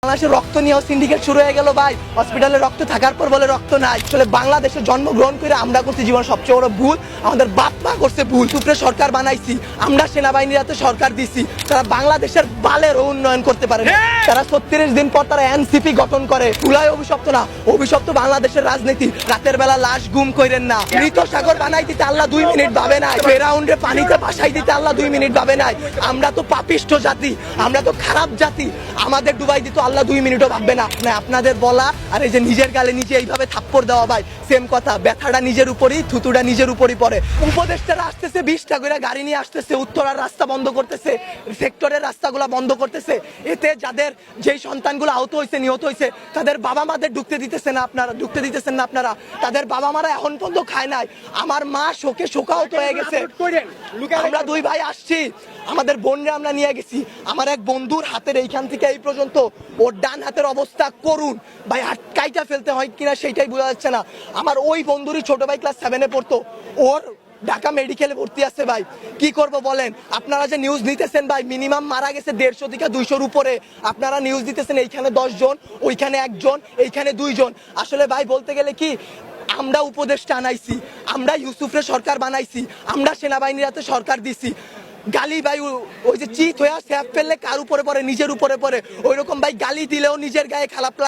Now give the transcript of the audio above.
বাংলাদেশে রক্ত নিয়েও সিন্ডিকেট শুরু হয়ে গেল ভাই। হসপিটালে রক্ত থাকার পর বলে রক্ত নাই। আসলে বাংলাদেশে জন্মগ্রহণ করে আমরা করছি জীবন সবচেয়ে বড় ভুল। আমাদের বাপ মা করছে ভুল। সুপ্রে সরকার বানাইছি, আমরা সেনাবাহিনীর হাতে সরকার দিছি, তারা বাংলাদেশের বালের উন্নয়ন করতে পারে না। তারা 36 দিন পর তারা এনসিপি গঠন করে। তুলায় অভিশপ্ত না, অভিশপ্ত বাংলাদেশের রাজনীতি। রাতের বেলা লাশ গুম কইরেন না। মৃত সাগর বানাই দিতে আল্লাহ 2 মিনিট ভাবে নাই। ফেরাউন্ডে পানিতে ভাসাই দিতে আল্লাহ 2 মিনিট ভাবে নাই। আমরা তো পাপিষ্ঠ জাতি, আমরা তো খারাপ জাতি। আমাদের ডুবাই দিত আল্লাহ 2 মিনিটও ভাববে না। আপনাদের বলা আর এই যে নিজের গালে নিজে এইভাবে থাপ্পড় দেওয়া ভাই সেম কথা। ব্যথাটা নিজের উপরই, থুতুটা নিজের উপরই পড়ে। উপদেষ্টারা আসতেছে 20টা করে গাড়ি নিয়ে আসতেছে, উত্তরার রাস্তা বন্ধ করতেছে, সেক্টরের রাস্তাগুলো বন্ধ করতেছে। এতে যাদের যেই সন্তানগুলো আহত হয়েছে, নিহত হয়েছে, তাদের বাবা মাদের ঢুকতে দিতেছেন না আপনারা। তাদের বাবা মারা এখন পর্যন্ত খায় নাই। আমার মা শোকে শোকাহত হয়ে গেছে। আমরা 2 ভাই আসছি, আমাদের বোনরা আমরা নিয়ে গেছি। আমার এক বন্ধুর হাতের এইখান থেকে এই পর্যন্ত ওর ডান হাতের অবস্থা করুন ভাই, হাত কাইটা ফেলতে হয় কিনা সেটাই বোঝা যাচ্ছে না। আমার ওই বন্ধুরই ছোট ভাই ক্লাস 7-এ পড়তো, ওর ঢাকা মেডিকেলে ভর্তি আছে ভাই। কি করব বলেন? আপনারা যে নিউজ নিতেছেন ভাই, মিনিমাম মারা গেছে 150 থেকে 200-র উপরে। আপনারা নিউজ দিতেছেন এইখানে 10 জন, ওইখানে 1 জন, এইখানে 2 জন। আসলে ভাই বলতে গেলে কি, আমরা উপদেষ্টা আনাইছি, আমরা ইউসুফরে সরকার বানাইছি, আমরা সেনাবাহিনীর হাতে সরকার দিছি। গালি ভাই ওই যে চিত হয়ে স্যাপ ফেললে কার উপরে পড়ে? নিজের উপরে পড়ে। ওইরকম ভাই গালি দিলেও নিজের গায়ে খারাপ লাগে।